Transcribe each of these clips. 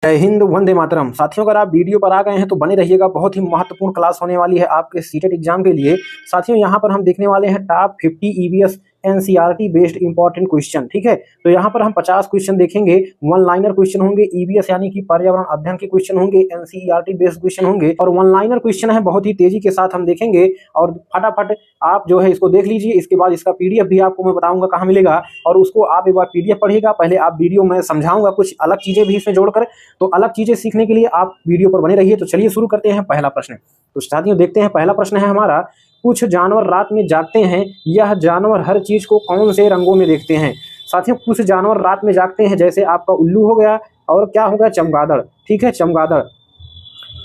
जय हिंद, वंदे मातरम। साथियों, अगर आप वीडियो पर आ गए हैं तो बने रहिएगा, बहुत ही महत्वपूर्ण क्लास होने वाली है आपके सीटेट एग्जाम के लिए। साथियों, यहाँ पर हम देखने वाले हैं top 50 EVS NCERT based important question. ठीक है, तो यहाँ पर हम 50 क्वेश्चन देखेंगे। वन लाइनर क्वेश्चन होंगे, ईवीएस यानी कि पर्यावरण अध्ययन के क्वेश्चन होंगे, एनसीईआरटी बेस्ड क्वेश्चन होंगे और वन लाइनर क्वेश्चन है, बहुत ही तेजी के साथ हम देखेंगे। और फटाफट आप जो है इसको देख लीजिए। इसके बाद इसका पीडीएफ भी आपको मैं बताऊंगा कहाँ मिलेगा, और उसको आप एक बार पीडीएफ पढ़िएगा। पहले आप वीडियो में समझाऊंगा कुछ अलग चीजें भी इसमें जोड़कर, तो अलग चीजें सीखने के लिए आप वीडियो पर बने रहिए। तो चलिए शुरू करते हैं पहला प्रश्न। तो साथियों देखते हैं, पहला प्रश्न है हमारा, कुछ जानवर रात में जागते हैं, यह जानवर हर चीज को कौन से रंगों में देखते हैं। साथियों, कुछ जानवर रात में जागते हैं, जैसे आपका उल्लू हो गया और क्या हो गया, चमगादड़। ठीक है, चमगादड़।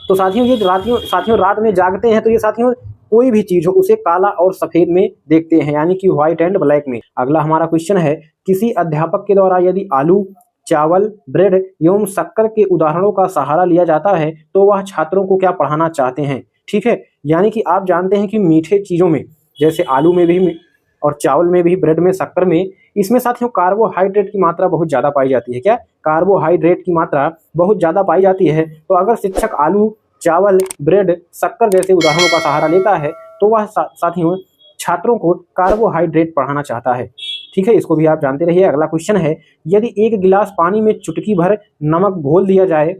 तो साथियों ये साथियों रात में जागते हैं, तो ये साथियों कोई भी चीज हो उसे काला और सफेद में देखते हैं, यानी कि व्हाइट एंड ब्लैक में। अगला हमारा क्वेश्चन है, किसी अध्यापक के द्वारा यदि आलू, चावल, ब्रेड एवं शक्कर के उदाहरणों का सहारा लिया जाता है तो वह छात्रों को क्या पढ़ाना चाहते हैं। ठीक है, यानी कि आप जानते हैं कि मीठे चीजों में, जैसे आलू में भी और चावल में भी, ब्रेड में, शक्कर में, इसमें साथियों कार्बोहाइड्रेट की मात्रा बहुत ज्यादा पाई जाती है। क्या, कार्बोहाइड्रेट की मात्रा बहुत ज्यादा पाई जाती है। तो अगर शिक्षक आलू, चावल, ब्रेड, शक्कर जैसे उदाहरणों का सहारा लेता है तो वह साथियों छात्रों को कार्बोहाइड्रेट पढ़ाना चाहता है। ठीक है, इसको भी आप जानते रहिए। अगला क्वेश्चन है, यदि एक गिलास पानी में चुटकी भर नमक घोल दिया जाए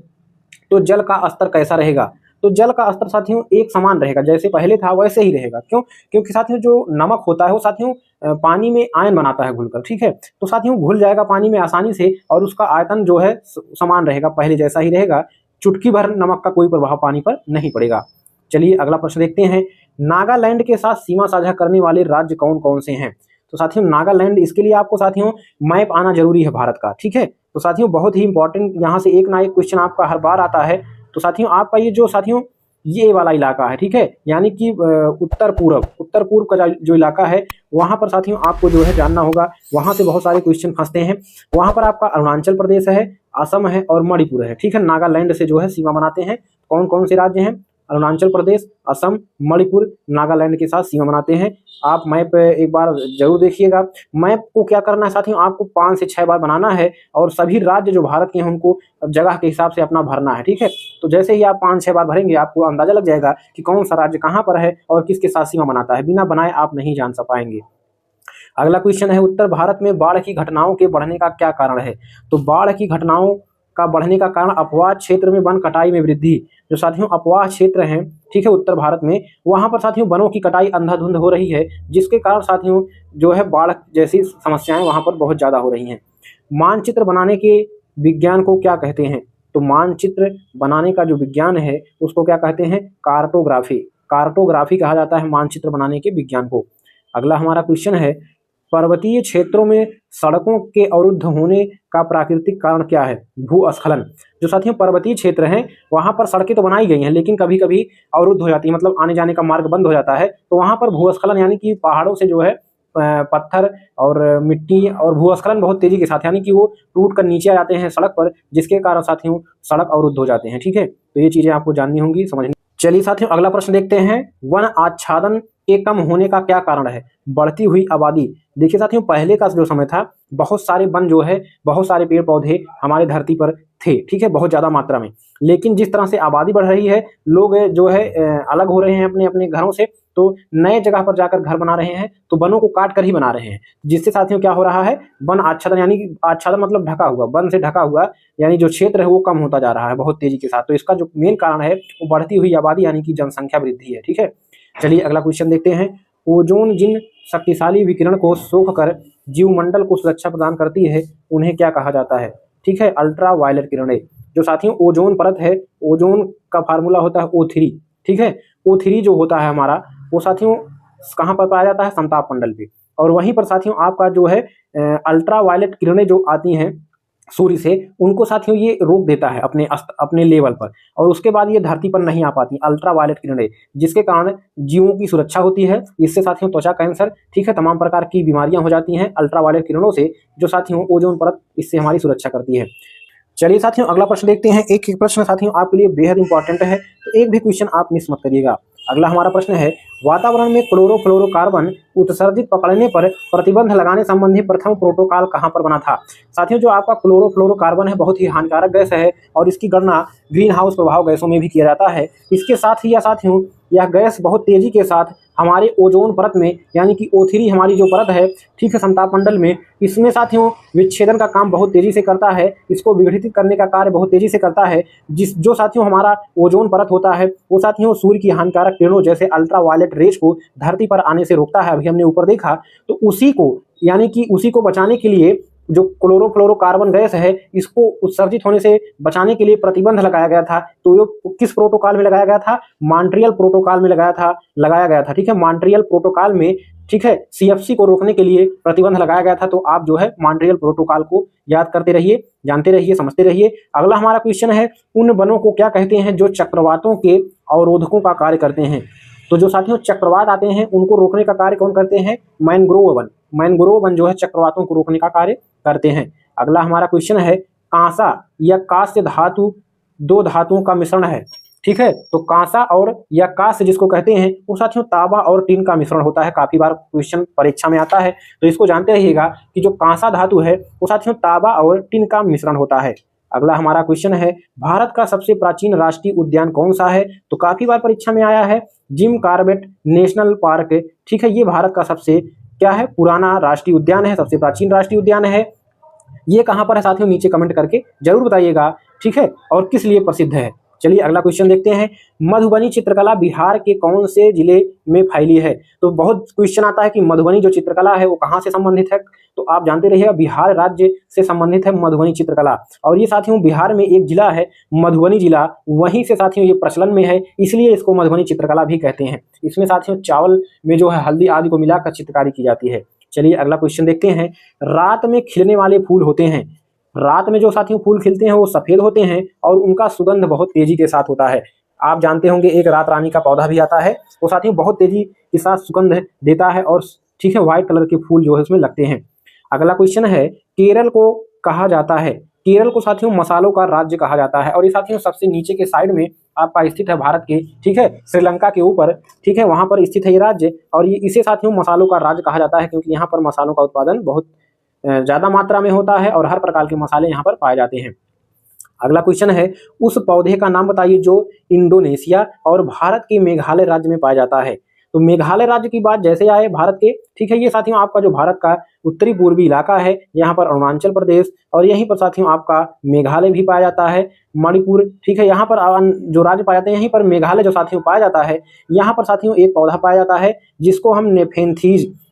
तो जल का स्तर कैसा रहेगा। तो जल का स्तर साथियों एक समान रहेगा, जैसे पहले था वैसे ही रहेगा। क्यों? क्योंकि साथियों जो नमक होता है वो साथियों पानी में आयन बनाता है घुलकर। ठीक है, तो साथियों घुल जाएगा पानी में आसानी से और उसका आयतन जो है समान रहेगा, पहले जैसा ही रहेगा। चुटकी भर नमक का कोई प्रभाव पानी पर नहीं पड़ेगा। चलिए अगला प्रश्न देखते हैं, नागालैंड के साथ सीमा साझा करने वाले राज्य कौन कौन से हैं। तो साथियों नागालैंड, इसके लिए आपको साथियों मैप आना जरूरी है भारत का। ठीक है, तो साथियों बहुत ही इंपॉर्टेंट, यहाँ से एक ना एक क्वेश्चन आपका हर बार आता है। तो साथियों आपका ये जो साथियों ये वाला इलाका है, ठीक है, यानी कि उत्तर पूर्व का जो इलाका है, वहां पर साथियों आपको जो है जानना होगा। वहां से बहुत सारे क्वेश्चन फंसते हैं। वहां पर आपका अरुणाचल प्रदेश है, असम है और मणिपुर है। ठीक है, नागालैंड से जो है सीमा बनाते हैं। कौन कौन से राज्य हैं? अरुणाचल प्रदेश, असम, मणिपुर, नागालैंड के साथ सीमा बनाते हैं। आप मैप एक बार जरूर देखिएगा। मैप को क्या करना है साथियों, आपको 5 से 6 बार बनाना है और सभी राज्य जो भारत के हैं उनको जगह के हिसाब से अपना भरना है। ठीक है, तो जैसे ही आप 5-6 बार भरेंगे आपको अंदाजा लग जाएगा कि कौन सा राज्य कहाँ पर है और किसके साथ सीमा बनाता है। बिना बनाए आप नहीं जान पाएंगे। अगला क्वेश्चन है, उत्तर भारत में बाढ़ की घटनाओं के बढ़ने का क्या कारण है। तो बाढ़ की घटनाओं का बढ़ने का कारण अपवाह क्षेत्र में वन कटाई में वृद्धि। जो साथियों अपवाह क्षेत्र हैं, ठीक है, उत्तर भारत में, वहां पर साथियों वनों की कटाई अंधाधुंध हो रही है, जिसके कारण साथियों जो है बाढ़ जैसी समस्याएं वहां पर बहुत ज्यादा हो रही हैं। मानचित्र बनाने के विज्ञान को क्या कहते हैं। तो मानचित्र बनाने का जो विज्ञान है उसको क्या कहते हैं? कार्टोग्राफी। कार्टोग्राफी कहा जाता है मानचित्र बनाने के विज्ञान को। अगला हमारा क्वेश्चन है, पर्वतीय क्षेत्रों में सड़कों के अवरुद्ध होने का प्राकृतिक कारण क्या है। भूस्खलन। जो साथियों पर्वतीय क्षेत्र हैं वहां पर सड़कें तो बनाई गई हैं, लेकिन कभी कभी अवरुद्ध हो जाती है, मतलब आने जाने का मार्ग बंद हो जाता है। तो वहां पर भूस्खलन यानी कि पहाड़ों से जो है पत्थर और मिट्टी और भूस्खलन बहुत तेजी के साथ, यानी कि वो टूट कर नीचे आ जाते हैं सड़क पर, जिसके कारण साथियों सड़क अवरुद्ध हो जाते हैं। ठीक है, तो ये चीजें आपको जाननी होंगी, समझनी। चलिए साथियों अगला प्रश्न देखते हैं, वन आच्छादन के कम होने का क्या कारण है। बढ़ती हुई आबादी। देखिए साथियों पहले का जो समय था, बहुत सारे वन जो है, बहुत सारे पेड़ पौधे हमारे धरती पर थे, ठीक है, बहुत ज्यादा मात्रा में। लेकिन जिस तरह से आबादी बढ़ रही है, लोग जो है अलग हो रहे हैं अपने अपने घरों से, तो नए जगह पर जाकर घर बना रहे हैं, तो वनों को काट कर ही बना रहे हैं, जिससे साथियों क्या हो रहा है, वन आच्छादन, यानी कि आच्छादन मतलब ढका हुआ, वन से ढका हुआ यानी जो क्षेत्र है वो कम होता जा रहा है बहुत तेजी के साथ। तो इसका जो मेन कारण है वो बढ़ती हुई आबादी यानी कि जनसंख्या वृद्धि है। ठीक है, चलिए अगला क्वेश्चन देखते हैं, ओजोन जिन शक्तिशाली विकिरण को सोख कर जीवमंडल को सुरक्षा प्रदान करती है उन्हें क्या कहा जाता है। ठीक है, अल्ट्रा वायलेट किरणें। जो साथियों ओजोन परत है, ओजोन का फार्मूला होता है O3। ठीक है, O3 जो होता है हमारा, वो साथियों कहाँ पर पाया जाता है, समताप मंडल पे। और वहीं पर साथियों आपका जो है अल्ट्रा वायलेट किरणें जो आती हैं सूर्य से, उनको साथियों ये रोक देता है अपने लेवल पर, और उसके बाद ये धरती पर नहीं आ पाती अल्ट्रा वायलेट किरणें, जिसके कारण जीवों की सुरक्षा होती है। इससे साथियों त्वचा कैंसर, ठीक है, तमाम प्रकार की बीमारियां हो जाती हैं अल्ट्रा वायलेट किरणों से, जो साथियों ओजोन परत इससे हमारी सुरक्षा करती है। चलिए साथियों अगला प्रश्न देखते हैं। एक एक प्रश्न साथियों आपके लिए बेहद इंपॉर्टेंट है, तो एक भी क्वेश्चन आप मिस मत करिएगा। अगला हमारा प्रश्न है, वातावरण में क्लोरोफ्लोरोकार्बन उत्सर्जित पकड़ने पर प्रतिबंध लगाने संबंधी प्रथम प्रोटोकॉल कहाँ पर बना था? साथियों, जो आपका क्लोरोफ्लोरोकार्बन है बहुत ही हानिकारक गैस है और इसकी गणना ग्रीन हाउस प्रभाव गैसों में भी किया जाता है। इसके साथ ही या साथियों यह गैस बहुत तेजी के साथ हमारे ओजोन परत में यानी कि O3 हमारी जो परत है, ठीक है, समताप मंडल में, इसमें साथियों विच्छेदन का काम बहुत तेजी से करता है, इसको विघटित करने का कार्य बहुत तेजी से करता है। जो साथियों हमारा ओजोन परत होता है वो साथियों सूर्य की हानिकारक किरणों जैसे अल्ट्रावायलेट रेज को धरती पर आने से रोकता है। अभी हमने ऊपर देखा, तो उसी को यानी कि उसी को बचाने के लिए जो क्लोरोफ्लोरोकार्बन गैस है इसको उत्सर्जित होने से बचाने के लिए प्रतिबंध लगाया गया था। तो ये किस प्रोटोकॉल में लगाया गया था? मॉन्ट्रियल प्रोटोकॉल में लगाया गया था, ठीक है। मॉन्ट्रियल प्रोटोकॉल में, ठीक है, CFC को रोकने के लिए प्रतिबंध लगाया गया था। तो आप जो है मॉन्ट्रियल प्रोटोकॉल को याद करते रहिए, जानते रहिए, समझते रहिए। अगला हमारा क्वेश्चन है, उन वनों को क्या कहते हैं जो चक्रवातों के अवरोधकों का कार्य करते हैं? तो जो साथियों चक्रवात आते हैं उनको रोकने का कार्य कौन करते हैं? Mangrove one. मैनग्रोव वन जो है चक्रवातों को रोकने का कार्य करते हैं। अगला हमारा क्वेश्चन है, कांसा या कांस्य धातु दो धातुओं का मिश्रण है, ठीक है। तो कांसा और या कांस्य जिसको कहते हैं वो साथियों तांबा और टिन का मिश्रण होता है। काफी बार क्वेश्चन परीक्षा में आता है, तो इसको जानते रहिएगा कि जो कांसा धातु है वो साथियों तांबा और टिन का मिश्रण होता है। अगला हमारा क्वेश्चन है, भारत का सबसे प्राचीन राष्ट्रीय उद्यान कौन सा है? तो काफी बार परीक्षा में आया है, जिम कॉर्बेट नेशनल पार्क, ठीक है। ये भारत का सबसे क्या है? पुराना राष्ट्रीय उद्यान है, सबसे प्राचीन राष्ट्रीय उद्यान है। ये कहाँ पर है साथियों? नीचे कमेंट करके जरूर बताइएगा, ठीक है, और किस लिए प्रसिद्ध है। चलिए अगला क्वेश्चन देखते हैं, मधुबनी चित्रकला बिहार के कौन से जिले में फैली है? तो बहुत क्वेश्चन आता है कि मधुबनी जो चित्रकला है वो कहाँ से संबंधित है? तो आप जानते रहिएगा बिहार राज्य से संबंधित है मधुबनी चित्रकला। और ये साथियों बिहार में एक जिला है मधुबनी जिला, वहीं से साथियों ये प्रचलन में है, इसलिए इसको मधुबनी चित्रकला भी कहते हैं। इसमें साथियों चावल में जो है हल्दी आदि को मिलाकर चित्रकारी की जाती है। चलिए अगला क्वेश्चन देखते हैं, रात में खिलने वाले फूल होते हैं। रात में जो साथियों फूल खिलते हैं वो सफेद होते हैं और उनका सुगंध बहुत तेजी के साथ होता है। आप जानते होंगे एक रात रानी का पौधा भी आता है, वो साथियों बहुत तेजी के साथ सुगंध देता है और ठीक है व्हाइट कलर के फूल जो है उसमें लगते हैं। अगला क्वेश्चन है, केरल को कहा जाता है, केरल को साथियों मसालों का राज्य कहा जाता है। और ये साथियों सबसे नीचे के साइड में आपका स्थित है भारत के, ठीक है, श्रीलंका के ऊपर, ठीक है, वहां पर स्थित है ये राज्य। और ये इसे साथियों मसालों का राज्य कहा जाता है क्योंकि यहाँ पर मसालों का उत्पादन बहुत ज्यादा मात्रा में होता है और हर प्रकार के मसाले यहाँ पर पाए जाते हैं। अगला क्वेश्चन है, उस पौधे का नाम बताइए जो इंडोनेशिया और भारत के मेघालय राज्य में पाया जाता है। तो मेघालय राज्य की बात जैसे आए भारत के, ठीक है, ये साथियों आपका जो भारत का उत्तरी पूर्वी इलाका है, यहाँ पर अरुणाचल प्रदेश और यहीं पर साथियों आपका मेघालय भी पाया जाता है, मणिपुर, ठीक है, यहाँ पर जो राज्य पाए जाते हैं यहीं पर मेघालय जो साथियों पाया जाता है। यहाँ पर साथियों एक पौधा पाया जाता है जिसको हम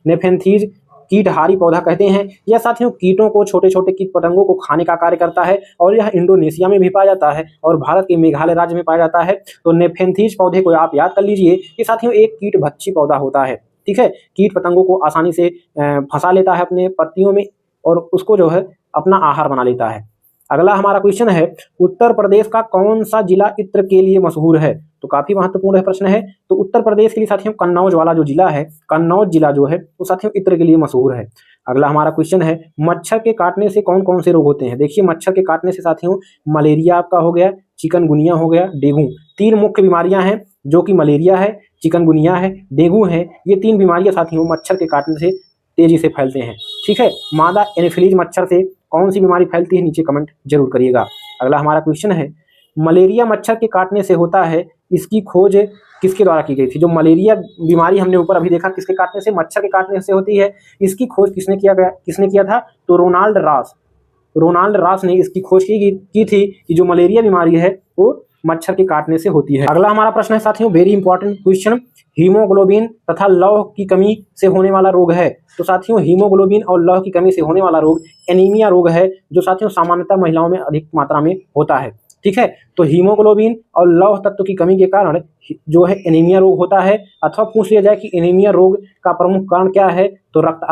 नेफेंथीज कीटहारी पौधा कहते हैं। यह साथियों कीटों को, छोटे छोटे कीट पतंगों को खाने का कार्य करता है और यह इंडोनेशिया में भी पाया जाता है और भारत के मेघालय राज्य में पाया जाता है। तो नेफेंथीज पौधे को आप याद कर लीजिए, ये साथियों एक कीट भक्षी पौधा होता है, ठीक है, कीट पतंगों को आसानी से फंसा लेता है अपने पत्तियों में और उसको जो है अपना आहार बना लेता है। अगला हमारा क्वेश्चन है, उत्तर प्रदेश का कौन सा जिला इत्र के लिए मशहूर है? तो काफी महत्वपूर्ण प्रश्न है। तो उत्तर प्रदेश के लिए साथियों कन्नौज वाला जो जिला है, कन्नौज जिला जो है वो साथियों इत्र के लिए मशहूर है। अगला हमारा क्वेश्चन है, मच्छर के काटने से कौन कौन से रोग होते हैं? देखिए मच्छर के काटने से साथियों मलेरिया आपका हो गया, चिकनगुनिया हो गया, डेंगू, तीन मुख्य बीमारियां हैं जो कि मलेरिया है, चिकनगुनिया है, डेंगू है। ये तीन बीमारियां साथियों मच्छर के काटने से तेजी से फैलते हैं, ठीक है। मादा एनोफिलीज मच्छर से कौन सी बीमारी फैलती है? नीचे कमेंट जरूर करिएगा। अगला हमारा क्वेश्चन है, मलेरिया मच्छर के काटने से होता है, इसकी खोज किसके द्वारा की गई थी? जो मलेरिया बीमारी हमने ऊपर अभी देखा किसके काटने से? मच्छर के काटने से होती है। इसकी खोज किसने किया था? तो रोनाल्ड रास ने इसकी खोज की थी कि जो मलेरिया बीमारी है वो मच्छर के काटने से होती है। अगला हमारा प्रश्न है साथियों वेरी इंपॉर्टेंट क्वेश्चन, हीमोग्लोबिन तथा लौह की कमी से होने वाला रोग है। तो साथियों हीमोग्लोबिन और लौह की कमी से होने वाला रोग एनीमिया रोग है, जो साथियों सामान्यतः महिलाओं में अधिक मात्रा में होता है, ठीक है। तो हीमोग्लोबिन और लौह तत्व की कमी के कारण जो है एनीमिया रोग होता है। अथवा पूछ लिया जाए कि एनीमिया रोग का प्रमुख कारण क्या है? तो रक्त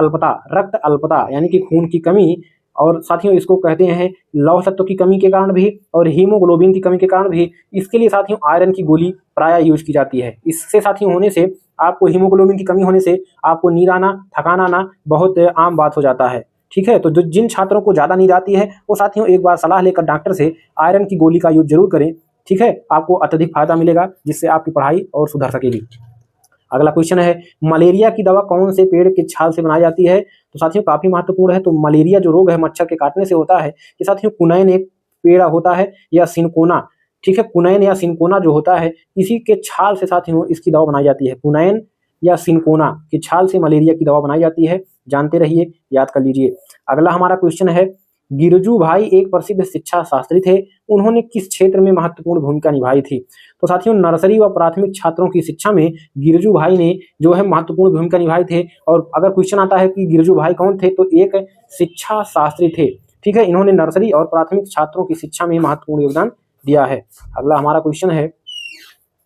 अल्पता यानी कि खून की कमी। और साथियों इसको कहते हैं लौह तत्व की कमी के कारण भी और हीमोग्लोबिन की कमी के कारण भी। इसके लिए साथियों आयरन की गोली प्राय यूज की जाती है। इससे साथियों होने से आपको हीमोग्लोबिन की कमी होने से आपको नींद आना, थकान आना बहुत आम बात हो जाता है, ठीक है। तो जिन छात्रों को ज़्यादा नींद आती है वो साथियों एक बार सलाह लेकर डॉक्टर से आयरन की गोली का यूज जरूर करें, ठीक है। आपको अत्यधिक फायदा मिलेगा जिससे आपकी पढ़ाई और सुधर सकेगी। अगला क्वेश्चन है मलेरिया की दवा कौन से पेड़ के छाल से बनाई जाती है? तो साथियों काफी महत्वपूर्ण है। तो मलेरिया जो रोग है मच्छर के काटने से होता है। ये साथियों कुनैन एक पेड़ होता है या सिनकोना, ठीक है, कुनैन या सिनकोना जो होता है इसी के छाल से साथियों इसकी दवा बनाई जाती है। कुनैन या सिनकोना की छाल से मलेरिया की दवा बनाई जाती है। जानते रहिए, याद कर लीजिए। अगला हमारा क्वेश्चन है गिरजू भाई एक प्रसिद्ध शिक्षा शास्त्री थे, उन्होंने किस क्षेत्र में महत्वपूर्ण भूमिका निभाई थी? तो साथियों नर्सरी व प्राथमिक छात्रों की शिक्षा में गिरजू भाई ने जो है महत्वपूर्ण भूमिका निभाई थे। और अगर क्वेश्चन आता है कि गिरजू भाई कौन थे, तो एक शिक्षा शास्त्री थे, ठीक है। इन्होंने नर्सरी और प्राथमिक छात्रों की शिक्षा में महत्वपूर्ण योगदान दिया है। अगला हमारा क्वेश्चन है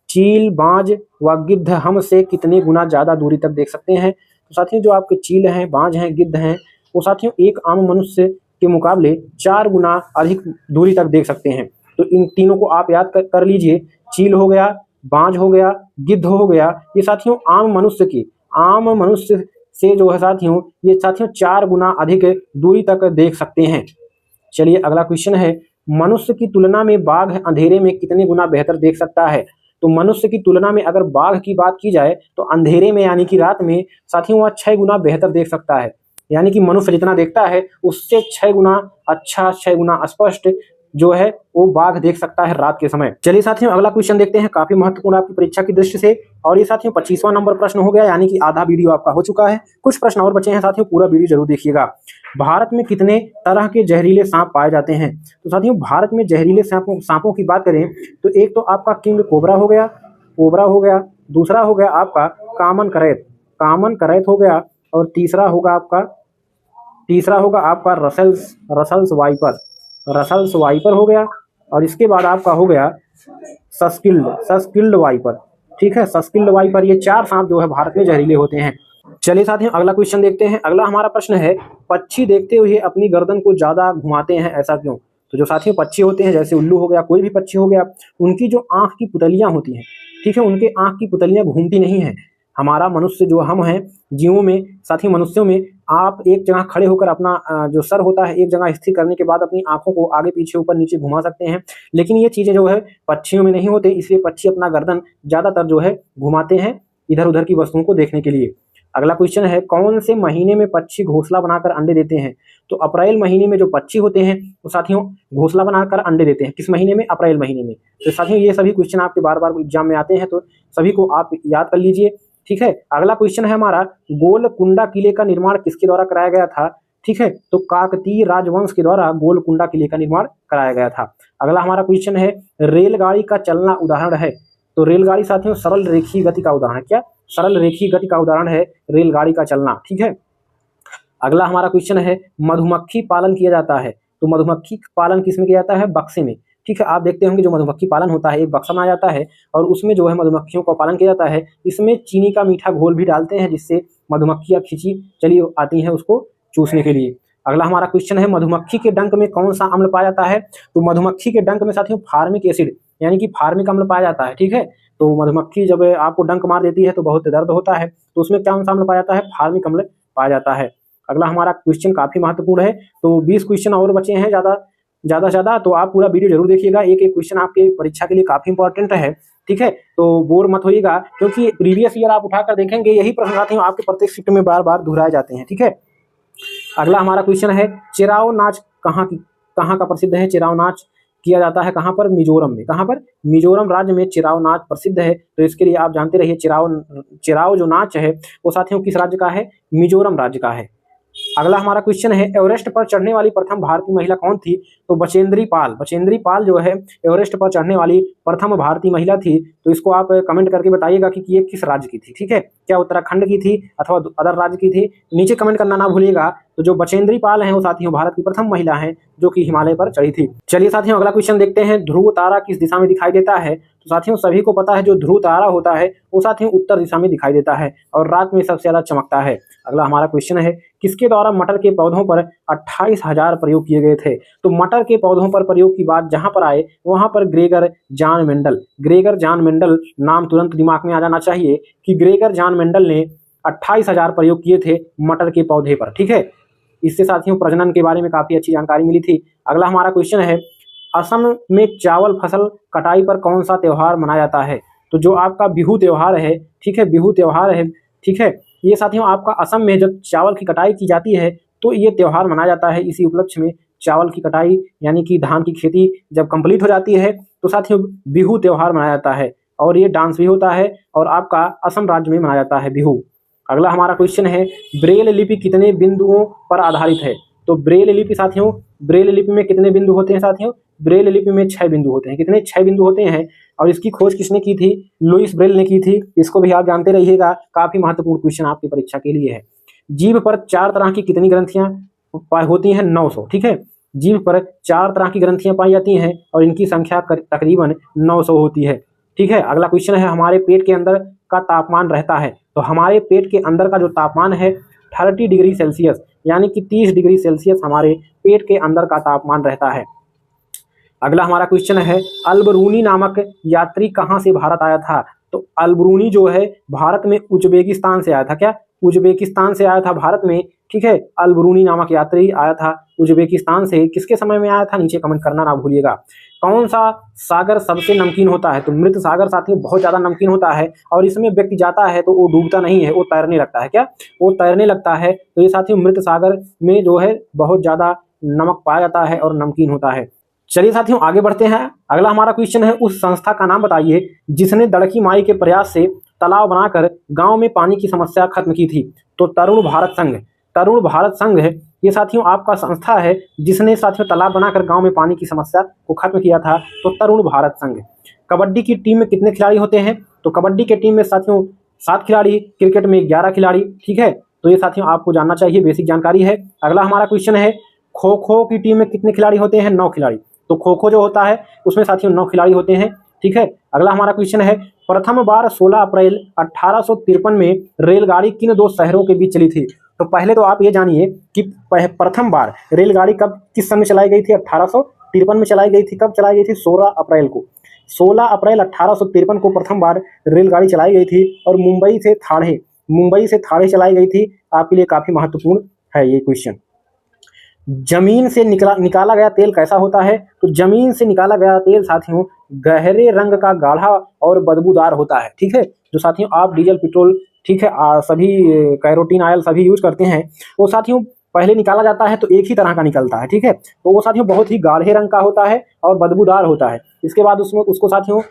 चील, बाज व गिद्ध हमसे कितने गुना ज्यादा दूरी तक देख सकते हैं? तो साथियों जो आपके चील हैं, बाज हैं, गिद्ध हैं, वो साथियों एक आम मनुष्य के मुकाबले 4 गुना अधिक दूरी तक देख सकते हैं। तो इन तीनों को आप याद कर लीजिए। चील हो गया, बाज हो गया, गिद्ध हो गया, ये साथियों आम मनुष्य से जो है साथियों ये साथियों 4 गुना अधिक दूरी तक देख सकते हैं। चलिए अगला क्वेश्चन है मनुष्य की तुलना में बाघ अंधेरे में कितने गुना बेहतर देख सकता है? तो मनुष्य की तुलना में अगर बाघ की बात की जाए तो अंधेरे में यानी कि रात में साथियों वह 6 गुना बेहतर देख सकता है। यानी कि मनुष्य जितना देखता है उससे 6 गुना अच्छा, 6 गुना स्पष्ट जो है वो बाघ देख सकता है रात के समय। चलिए साथियों अगला क्वेश्चन देखते हैं, काफी महत्वपूर्ण आपकी परीक्षा की दृष्टि से। और ये साथियों 25वां नंबर प्रश्न हो गया, यानी कि आधा वीडियो आपका हो चुका है। कुछ प्रश्न और बचे हैं साथियों, पूरा वीडियो जरूर देखिएगा। भारत में कितने तरह के जहरीले सांप पाए जाते हैं? तो साथियों भारत में जहरीले सांपों की बात करें तो एक तो आपका किंग कोबरा हो गया, दूसरा हो गया आपका कॉमन करैत हो गया, और तीसरा होगा आपका रसल्स वाइपर हो गया, और इसके बाद आपका हो गया सस्किल्ड वाइपर, ठीक है, सस्किल्ड वाइपर। ये 4 सांप जो है भारत में जहरीले होते हैं। चलिए साथियों अगला क्वेश्चन देखते हैं। अगला हमारा प्रश्न है पक्षी देखते हुए अपनी गर्दन को ज्यादा घुमाते हैं, ऐसा क्यों? तो जो साथियों पक्षी होते हैं, जैसे उल्लू हो गया, कोई भी पक्षी हो गया, उनकी जो आंख की पुतलियां होती हैं, ठीक है, उनके आंख की पुतलियां घूमती नहीं है। हमारा मनुष्य जो हम हैं जीवों में, साथियों मनुष्यों में, आप एक जगह खड़े होकर अपना जो सर होता है एक जगह स्थिर करने के बाद अपनी आंखों को आगे पीछे ऊपर नीचे घुमा सकते हैं, लेकिन ये चीजें जो है पक्षियों में नहीं होते, इसलिए पक्षी अपना गर्दन ज्यादातर जो है घुमाते हैं इधर उधर की वस्तुओं को देखने के लिए। अगला क्वेश्चन है कौन से महीने में पक्षी घोंसला बनाकर अंडे देते हैं? तो अप्रैल महीने में जो पक्षी होते हैं वो साथियों घोंसला बनाकर अंडे देते हैं। किस महीने में? अप्रैल महीने में। तो साथियों ये सभी क्वेश्चन आपके बार बार एग्जाम में आते हैं, तो सभी को आप याद कर लीजिए, ठीक है। अगला क्वेश्चन है हमारा गोलकुंडा किले का निर्माण किसके द्वारा कराया गया था? ठीक है, तो काकतीय राजवंश के द्वारा गोलकुंडा किले का निर्माण कराया गया था। अगला हमारा क्वेश्चन है रेलगाड़ी का चलना उदाहरण है? तो रेलगाड़ी साथियों सरल रेखीय गति का उदाहरण है। क्या? सरल रेखीय गति का उदाहरण है रेलगाड़ी का चलना, ठीक है। अगला हमारा क्वेश्चन है मधुमक्खी पालन किया जाता है, तो मधुमक्खी पालन किसमें किया जाता है? बक्से में, ठीक है। आप देखते होंगे जो मधुमक्खी पालन होता है एक बक्सा बनाया जाता है और उसमें जो है मधुमक्खियों का पालन किया जाता है। इसमें चीनी का मीठा घोल भी डालते हैं जिससे मधुमक्खियां खिंची चली आती हैं उसको चूसने के लिए। अगला हमारा क्वेश्चन है मधुमक्खी के डंक में कौन सा अम्ल पाया जाता है? तो मधुमक्खी के डंक में साथियों फार्मिक एसिड यानी कि फार्मिक अम्ल पाया जाता है, ठीक है। तो मधुमक्खी जब आपको डंक मार देती है तो बहुत दर्द होता है, तो उसमें कौन सा अम्ल पाया जाता है? फार्मिक अम्ल पाया जाता है। अगला हमारा क्वेश्चन काफी महत्वपूर्ण है, तो 20 क्वेश्चन और बचे हैं ज्यादा, तो आप पूरा वीडियो जरूर देखिएगा। एक एक क्वेश्चन आपके परीक्षा के लिए काफी इंपॉर्टेंट है, ठीक है। तो बोर मत होइएगा, क्योंकि प्रीवियस ईयर आप उठाकर देखेंगे यही प्रश्न साथियों आपके प्रत्येक शिफ्ट में बार बार दोहराए जाते हैं, ठीक है। अगला हमारा क्वेश्चन है चिराव नाच कहाँ का प्रसिद्ध है? चिराव नाच किया जाता है कहाँ पर? मिजोरम में। कहाँ पर? मिजोरम राज्य में चिराव नाच प्रसिद्ध है। तो इसके लिए आप जानते रहिए चिराव जो नाच है वो साथियों किस राज्य का है? मिजोरम राज्य का है। अगला हमारा क्वेश्चन है एवरेस्ट पर चढ़ने वाली प्रथम भारतीय महिला कौन थी? तो बचेंद्री पाल जो है एवरेस्ट पर चढ़ने वाली प्रथम भारतीय महिला थी। तो इसको आप कमेंट करके बताइएगा कि ये किस राज्य की थी, ठीक है। क्या उत्तराखंड की थी अथवा अदर राज्य की थी? नीचे कमेंट करना ना भूलिएगा। तो जो बचेंद्री पाल हैं वो साथियों भारत की प्रथम महिला हैं जो कि हिमालय पर चढ़ी थी। चलिए साथियों अगला क्वेश्चन देखते हैं ध्रुव तारा किस दिशा में दिखाई देता है? तो साथियों सभी को पता है जो ध्रुव तारा होता है वो साथियों उत्तर दिशा में दिखाई देता है और रात में सबसे ज्यादा चमकता है। अगला हमारा क्वेश्चन है किसके द्वारा मटर के पौधों पर 28,000 प्रयोग किए गए थे? तो मटर के पौधों पर प्रयोग की बात जहां पर आए वहां पर ग्रेगर जॉन मेंडल नाम तुरंत दिमाग में आ जाना चाहिए कि ग्रेगर जॉन मेंडल ने 28,000 प्रयोग किए थे मटर के पौधे पर, ठीक है। इससे साथियों प्रजनन के बारे में काफी अच्छी जानकारी मिली थी। अगला हमारा क्वेश्चन है असम में चावल फसल कटाई पर कौन सा त्योहार मनाया जाता है? तो जो आपका बिहू त्यौहार है, ठीक है, बिहू त्यौहार है, ठीक है, ये साथियों आपका असम में जब चावल की कटाई की जाती है तो ये त्यौहार मनाया जाता है। इसी उपलक्ष्य में चावल की कटाई यानी कि धान की खेती जब कंप्लीट हो जाती है तो साथियों बिहू त्यौहार मनाया जाता है और ये डांस भी होता है और आपका असम राज्य में मनाया जाता है बिहू। अगला हमारा क्वेश्चन है, ब्रेल लिपि कितने बिंदुओं पर आधारित है? तो ब्रेल लिपि साथियों, ब्रेल लिपि में कितने बिंदु होते हैं साथियों? ब्रेल लिपि में 6 बिंदु होते हैं। कितने? 6 बिंदु होते हैं। और इसकी खोज किसने की थी? लुईस ब्रेल ने की थी। इसको भी आप जानते रहिएगा, काफी महत्वपूर्ण क्वेश्चन आपकी परीक्षा के लिए है। जीभ पर 4 तरह की कितनी ग्रंथियां होती हैं? 900। ठीक है, जीभ पर 4 तरह की ग्रंथियां पाई जाती हैं और इनकी संख्या तकरीबन 900 होती है। ठीक है, अगला क्वेश्चन है, हमारे पेट के अंदर का तापमान रहता है? तो हमारे पेट के अंदर का जो तापमान है 30 डिग्री सेल्सियस यानी कि 30 डिग्री सेल्सियस हमारे पेट के अंदर का तापमान रहता है। अगला हमारा क्वेश्चन है, अल्बरूनी नामक यात्री कहाँ से भारत आया था? तो अल्बरूनी जो है भारत में उज्बेकिस्तान से आया था। क्या? उज्बेकिस्तान से आया था भारत में। ठीक है, अल्बरूनी नामक यात्री आया था उज्बेकिस्तान से। किसके समय में आया था? नीचे कमेंट करना ना भूलिएगा। कौन सा सागर सबसे नमकीन होता है? तो मृत सागर साथियों बहुत ज्यादा नमकीन होता है और इसमें व्यक्ति जाता है तो वो डूबता नहीं है, वो तैरने लगता है। क्या? वो तैरने लगता है। तो ये साथियों मृत सागर में जो है बहुत ज्यादा नमक पाया जाता है और नमकीन होता है। चलिए साथियों आगे बढ़ते हैं। अगला हमारा क्वेश्चन है, उस संस्था का नाम बताइए जिसने दड़की माई के प्रयास से तालाब बनाकर गांव में पानी की समस्या खत्म की थी? तो तरुण भारत संघ। तरुण भारत संघ है ये साथियों आपका संस्था है जिसने साथियों तालाब बनाकर गांव में पानी की समस्या को खत्म किया था। तो तरुण भारत संघ। कबड्डी की टीम में कितने खिलाड़ी होते हैं? तो कबड्डी के टीम में साथियों 7 खिलाड़ी, क्रिकेट में 11 खिलाड़ी। ठीक है, तो ये साथियों आपको जानना चाहिए, बेसिक जानकारी है। अगला हमारा क्वेश्चन है, खो खो की टीम में कितने खिलाड़ी होते हैं? 9 खिलाड़ी। तो खो खो जो होता है उसमें साथियों 9 खिलाड़ी होते हैं। ठीक है, अगला हमारा क्वेश्चन है, प्रथम बार 16 अप्रैल 1853 में रेलगाड़ी किन 2 शहरों के बीच चली थी? तो पहले तो आप ये जानिए कि प्रथम बार रेलगाड़ी कब किस समय चलाई गई थी? 1853 में चलाई गई थी। कब चलाई गई थी? 16 अप्रैल को। 16 अप्रैल 1853 को प्रथम बार रेलगाड़ी चलाई गई थी और मुंबई से थाणे चलाई गई थी। आपके लिए काफी महत्वपूर्ण है ये क्वेश्चन। जमीन से निकाला गया तेल कैसा होता है? तो जमीन से निकाला गया तेल साथियों गहरे रंग का, गाढ़ा और बदबूदार होता है। ठीक है, जो साथियों आप डीजल, पेट्रोल, ठीक है, सभी कैरोटीन ऑयल सभी यूज करते हैं, वो साथियों पहले निकाला जाता है तो एक ही तरह का निकलता है। ठीक है, तो वो साथियों बहुत ही गाढ़े रंग का होता है और बदबूदार होता है। इसके बाद उसको साथियों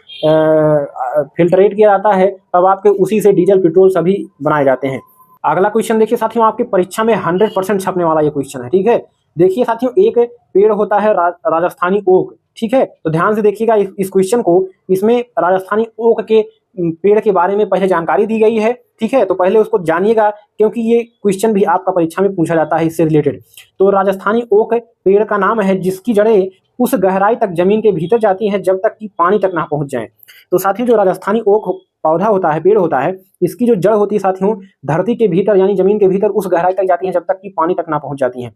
फिल्टरेट किया जाता है, तब आपके उसी से डीजल, पेट्रोल सभी बनाए जाते हैं। अगला क्वेश्चन देखिए साथियों, आपकी परीक्षा में 100% छपने वाला ये क्वेश्चन है। ठीक है, देखिए साथियों, एक पेड़ होता है राजस्थानी ओक। ठीक है, तो ध्यान से देखिएगा इस क्वेश्चन को। इसमें राजस्थानी ओक के पेड़ के बारे में पहले जानकारी दी गई है। ठीक है, तो पहले उसको जानिएगा क्योंकि ये क्वेश्चन भी आपका परीक्षा में पूछा जाता है इससे रिलेटेड। तो राजस्थानी ओक पेड़ का नाम है जिसकी जड़ें उस गहराई तक जमीन के भीतर जाती हैं जब तक कि पानी तक ना पहुंच जाए। तो साथियों जो राजस्थानी ओक पौधा होता है, पेड़ होता है, इसकी जो जड़ होती है साथियों धरती के भीतर यानी जमीन के भीतर उस गहराई तक जाती है जब तक कि पानी तक ना पहुंच जाती है।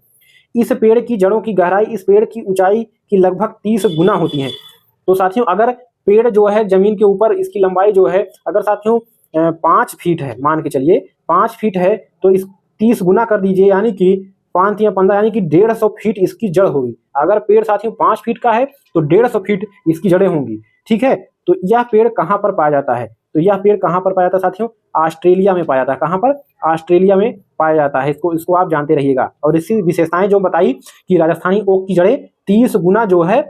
इस पेड़ की जड़ों की गहराई इस पेड़ की ऊंचाई की लगभग 30 गुना होती है। तो साथियों अगर पेड़ जो है जमीन के ऊपर, इसकी लंबाई जो है अगर साथियों 5 फीट है, मान के चलिए 5 फीट है, तो इस 30 गुना कर दीजिए यानी कि 5 या 15 यानी कि 150 फीट इसकी जड़ होगी। अगर पेड़ साथियों 5 फीट का है तो 150 फीट इसकी जड़ें होंगी। ठीक है, तो यह पेड़ कहाँ पर पाया जाता है? तो यह पेड़ कहाँ पर पाया जाता है साथियों? ऑस्ट्रेलिया में पाया जाता है। कहाँ पर? ऑस्ट्रेलिया में पाया जाता है। इसको आप जानते रहिएगा। और इसकी विशेषताएं जो बताई कि राजस्थानी ओक की जड़ें 30 गुना जो है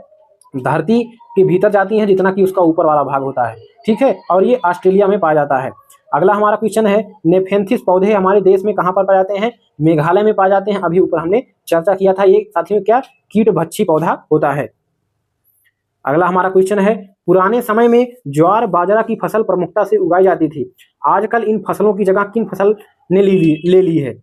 धरती के भीतर जाती हैं जितना कि उसका ऊपर वाला भाग होता है। ठीक है, और ये ऑस्ट्रेलिया में पाया जाता है। अगला हमारा क्वेश्चन है, नेफेंथिस पौधे हमारे देश में कहाँ पर पाए जाते हैं? मेघालय में पाए जाते हैं। अभी ऊपर हमने चर्चा किया था। ये साथियों क्या कीट भक्षी पौधा होता है। अगला हमारा क्वेश्चन है, पुराने समय में ज्वार बाजरा की फसल प्रमुखता से उगाई जाती थी, आजकल इन फसलों की जगह किन फसल ने ले ली है?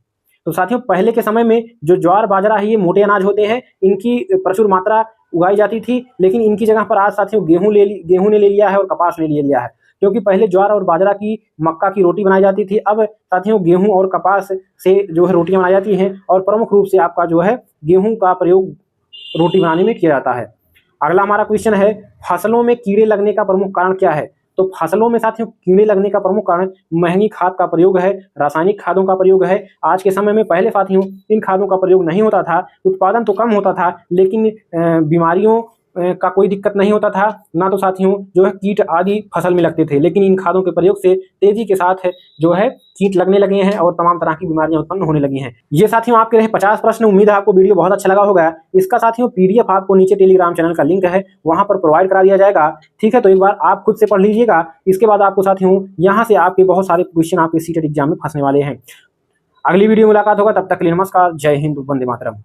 तो साथियों पहले के समय में जो ज्वार बाजरा है ये मोटे अनाज होते हैं, इनकी प्रचुर मात्रा उगाई जाती थी, लेकिन इनकी जगह पर आज साथियों गेहूं ने ले लिया है और कपास ने ले लिया है। क्योंकि पहले ज्वार और बाजरा की, मक्का की रोटी बनाई जाती थी, अब साथियों गेहूं और कपास से जो है रोटियां बनाई जाती हैं और प्रमुख रूप से आपका जो है गेहूं का प्रयोग रोटी बनाने में किया जाता है। अगला हमारा क्वेश्चन है, फसलों में कीड़े लगने का प्रमुख कारण क्या है? तो फसलों में साथियों कीड़े लगने का प्रमुख कारण महंगी खाद का प्रयोग है, रासायनिक खादों का प्रयोग है। आज के समय में पहले साथियों इन खादों का प्रयोग नहीं होता था, उत्पादन तो कम होता था, लेकिन बीमारियों का कोई दिक्कत नहीं होता था, ना तो साथियों जो है कीट आदि फसल में लगते थे। लेकिन इन खादों के प्रयोग से तेजी के साथ जो है कीट लगने लगे हैं और तमाम तरह की बीमारियां उत्पन्न होने लगी हैं। ये साथियों आपके रहे 50 प्रश्न। उम्मीद है आपको वीडियो बहुत अच्छा लगा होगा। इसका साथियों पीडीएफ आपको नीचे टेलीग्राम चैनल का लिंक है, वहां पर प्रोवाइड करा दिया जाएगा। ठीक है, तो एक बार आप खुद से पढ़ लीजिएगा। इसके बाद आपको साथियों यहाँ से आपके बहुत सारे क्वेश्चन आपके सीटेट एग्जाम में फंसने वाले हैं। अगली वीडियो में मुलाकात होगा, तब तक के लिए नमस्कार, जय हिंद, वंदे मातरम।